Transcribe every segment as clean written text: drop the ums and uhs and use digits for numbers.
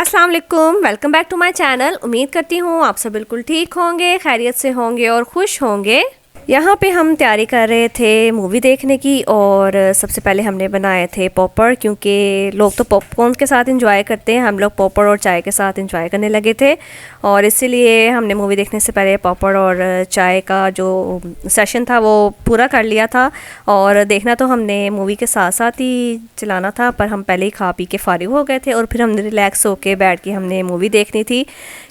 अस्सलाम वालेकुम, welcome back to my channel. उम्मीद करती हूँ आप सब बिल्कुल ठीक होंगे, खैरियत से होंगे और खुश होंगे। यहाँ पे हम तैयारी कर रहे थे मूवी देखने की और सबसे पहले हमने बनाए थे पॉपड़, क्योंकि लोग तो पॉपकॉर्न के साथ एंजॉय करते हैं, हम लोग पॉपड़ और चाय के साथ एंजॉय करने लगे थे। और इसीलिए हमने मूवी देखने से पहले पॉपड़ और चाय का जो सेशन था वो पूरा कर लिया था। और देखना तो हमने मूवी के साथ साथ ही चलाना था, पर हम पहले ही खा पी के फारिग हो गए थे और फिर हमने रिलैक्स होके बैठ के हमने मूवी देखनी थी।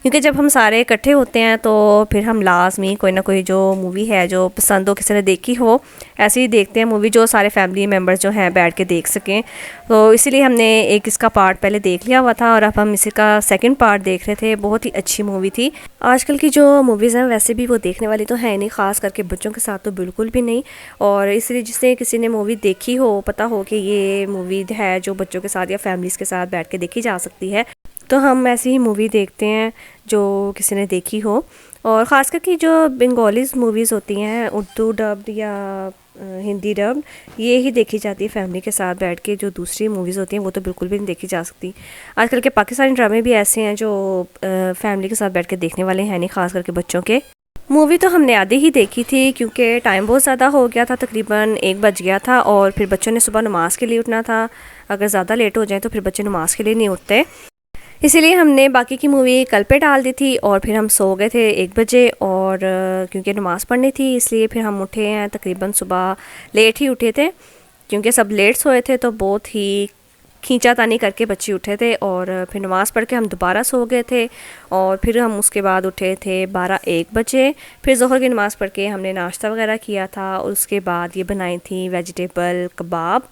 क्योंकि जब हम सारे इकट्ठे होते हैं तो फिर हम लाजमी कोई ना कोई जो मूवी है जो पसंद हो, किसी ने देखी हो, ऐसे ही देखते हैं मूवी जो सारे फैमिली मेम्बर्स जो हैं बैठ के देख सकें। तो इसीलिए हमने एक इसका पार्ट पहले देख लिया हुआ था और अब हम इसी का सेकंड पार्ट देख रहे थे। बहुत ही अच्छी मूवी थी। आजकल की जो मूवीज़ हैं वैसे भी वो देखने वाली तो है नहीं, ख़ास करके बच्चों के साथ तो बिल्कुल भी नहीं। और इसलिए जिसने किसी ने मूवी देखी हो, पता हो कि ये मूवी है जो बच्चों के साथ या फैमिलीज़ के साथ बैठ के देखी जा सकती है, तो हम ऐसी ही मूवी देखते हैं जो किसी ने देखी हो। और ख़ास करके जो बंगालीज़ मूवीज़ होती हैं, उर्दू डब्ड या हिंदी डब्ड, ये ही देखी जाती है फैमिली के साथ बैठ के। जो दूसरी मूवीज़ होती हैं वो तो बिल्कुल भी नहीं देखी जा सकती। आजकल के पाकिस्तानी ड्रामे भी ऐसे हैं जो फैमिली के साथ बैठ के देखने वाले हैं नहीं, ख़ास करके बच्चों के। मूवी तो हमने आधी ही देखी थी क्योंकि टाइम बहुत ज़्यादा हो गया था, तकरीबन 1 बज गया था और फिर बच्चों ने सुबह नमाज़ के लिए उठना था। अगर ज़्यादा लेट हो जाए तो फिर बच्चे नमाज़ के लिए नहीं उठते, इसीलिए हमने बाकी की मूवी कल पे डाल दी थी और फिर हम सो गए थे 1 बजे। और क्योंकि नमाज़ पढ़नी थी इसलिए फिर हम उठे हैं, तकरीबन सुबह लेट ही उठे थे क्योंकि सब लेट सोए थे, तो बहुत ही खींचातानी करके बच्चे उठे थे। और फिर नमाज़ पढ़ के हम दोबारा सो गए थे और फिर हम उसके बाद उठे थे 12-1 बजे। फिर ज़ोहर की नमाज़ पढ़ के हमने नाश्ता वगैरह किया था और उसके बाद ये बनाई थी वेजिटेबल कबाब,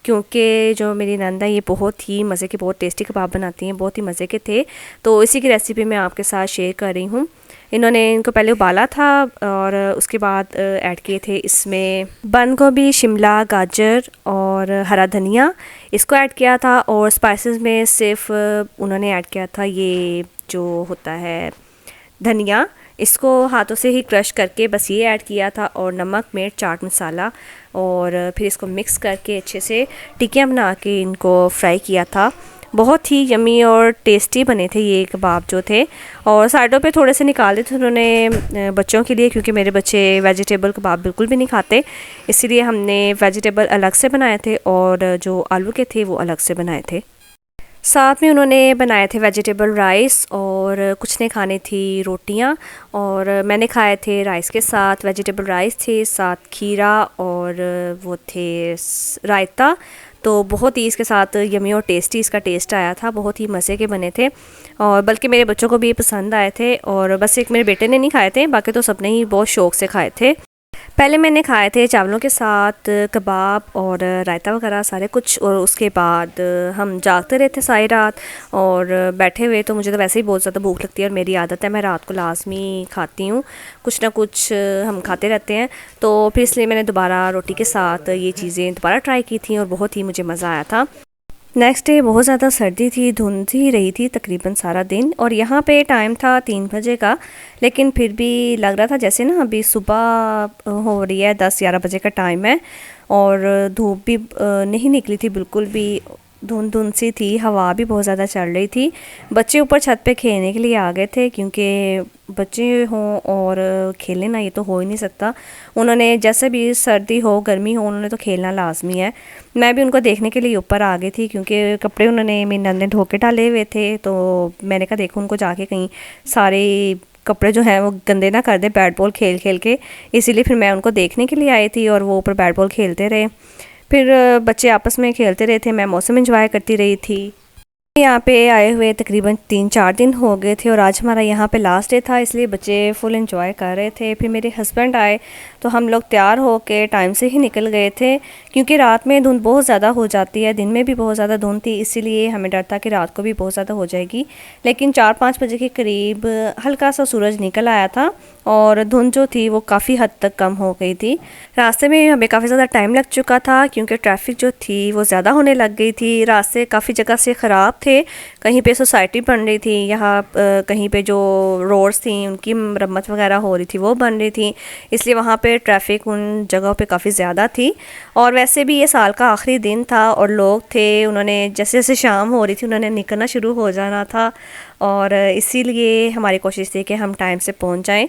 क्योंकि जो मेरी नंदा ये बहुत ही मज़े के, बहुत टेस्टी कबाब बनाती हैं, बहुत ही मज़े के थे। तो इसी की रेसिपी मैं आपके साथ शेयर कर रही हूँ। इन्होंने इनको पहले उबाला था और उसके बाद ऐड किए थे इसमें बंद गोभी, शिमला, गाजर और हरा धनिया, इसको ऐड किया था। और स्पाइसेस में सिर्फ उन्होंने ऐड किया था ये जो होता है धनिया, इसको हाथों से ही क्रश करके बस ये ऐड किया था, और नमक, मिर्च, चाट मसाला, और फिर इसको मिक्स करके अच्छे से टिक्कियाँ बना के इनको फ्राई किया था। बहुत ही यमी और टेस्टी बने थे ये कबाब जो थे। और साइडों पे थोड़े से निकाले थे उन्होंने बच्चों के लिए, क्योंकि मेरे बच्चे वेजिटेबल कबाब बिल्कुल भी नहीं खाते, इसीलिए हमने वेजिटेबल अलग से बनाए थे और जो आलू के थे वो अलग से बनाए थे। साथ में उन्होंने बनाए थे वेजिटेबल राइस और कुछ ने खाने थी रोटियां, और मैंने खाए थे राइस के साथ। वेजिटेबल राइस थे, साथ खीरा और वो थे रायता। तो बहुत ही इसके साथ यमी और टेस्टी इसका टेस्ट आया था, बहुत ही मज़े के बने थे। और बल्कि मेरे बच्चों को भी ये पसंद आए थे, और बस एक मेरे बेटे ने नहीं खाए थे, बाकी तो सबने ही बहुत शौक़ से खाए थे। पहले मैंने खाए थे चावलों के साथ कबाब और रायता वगैरह सारे कुछ, और उसके बाद हम जागते रहे थे सारी रात और बैठे हुए। तो मुझे तो वैसे ही बहुत ज़्यादा भूख लगती है और मेरी आदत है, मैं रात को लाजमी खाती हूँ, कुछ ना कुछ हम खाते रहते हैं। तो फिर इसलिए मैंने दोबारा रोटी के साथ ये चीज़ें दोबारा ट्राई की थी और बहुत ही मुझे मज़ा आया था। नेक्स्ट डे बहुत ज़्यादा सर्दी थी, धुंध ही रही थी तकरीबन सारा दिन, और यहाँ पे टाइम था 3 बजे का, लेकिन फिर भी लग रहा था जैसे ना अभी सुबह हो रही है, 10-11 बजे का टाइम है। और धूप भी नहीं निकली थी बिल्कुल भी, धुंध धुंध सी थी, हवा भी बहुत ज़्यादा चल रही थी। बच्चे ऊपर छत पे खेलने के लिए आ गए थे, क्योंकि बच्चे हों और खेलने ना, ये तो हो ही नहीं सकता। उन्होंने जैसे भी सर्दी हो गर्मी हो, उन्होंने तो खेलना लाजमी है। मैं भी उनको देखने के लिए ऊपर आ गई थी, क्योंकि कपड़े उन्होंने मेरी नंद ने धो के डाले हुए थे। तो मैंने कहा देखो उनको जाके कहीं सारे कपड़े जो हैं वो गंदे ना कर दे बैट बॉल खेल खेल के, इसीलिए फिर मैं उनको देखने के लिए आई थी और वो ऊपर बैट बॉल खेलते रहे। फिर बच्चे आपस में खेलते रहे थे, मैं मौसम एंजॉय करती रही थी। यहाँ पे आए हुए तकरीबन 3-4 दिन हो गए थे और आज हमारा यहाँ पे लास्ट डे था, इसलिए बच्चे फुल एंजॉय कर रहे थे। फिर मेरे हस्बैंड आए तो हम लोग तैयार हो के टाइम से ही निकल गए थे, क्योंकि रात में धुंध बहुत ज़्यादा हो जाती है, दिन में भी बहुत ज़्यादा धुंध थी, इसीलिए हमें डर था कि रात को भी बहुत ज़्यादा हो जाएगी। लेकिन 4-5 बजे के करीब हल्का सा सूरज निकल आया था और धुंध जो थी वो काफ़ी हद तक कम हो गई थी। रास्ते में हमें काफ़ी ज़्यादा टाइम लग चुका था क्योंकि ट्रैफिक जो थी वो ज़्यादा होने लग गई थी। रास्ते काफ़ी जगह से ख़राब थे, कहीं पे सोसाइटी बन रही थी, यहाँ कहीं पे जो रोड्स थी उनकी मरम्मत वगैरह हो रही थी, वो बन रही थी, इसलिए वहाँ पे ट्रैफिक उन जगहों पे काफ़ी ज़्यादा थी। और वैसे भी ये साल का आखिरी दिन था और लोग थे, उन्होंने जैसे जैसे शाम हो रही थी उन्होंने निकलना शुरू हो जाना था और इसीलिए हमारी कोशिश थी कि हम टाइम से पहुंच जाएं।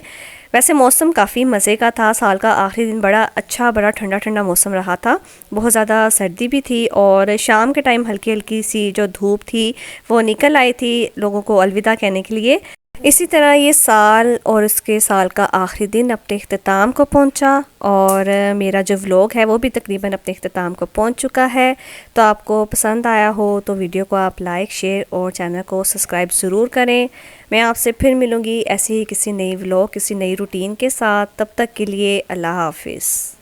वैसे मौसम काफ़ी मज़े का था, साल का आखिरी दिन बड़ा अच्छा, बड़ा ठंडा ठंडा मौसम रहा था, बहुत ज़्यादा सर्दी भी थी और शाम के टाइम हल्की हल्की सी जो धूप थी वो निकल आई थी लोगों को अलविदा कहने के लिए। इसी तरह ये साल और इसके साल का आखिरी दिन अपने इख्तिताम को पहुंचा और मेरा जो व्लॉग है वो भी तकरीबन अपने इख्तिताम को पहुंच चुका है। तो आपको पसंद आया हो तो वीडियो को आप लाइक, शेयर और चैनल को सब्सक्राइब ज़रूर करें। मैं आपसे फिर मिलूँगी ऐसे ही किसी नई व्लॉग, किसी नई रूटीन के साथ। तब तक के लिए अल्लाह हाफिज़।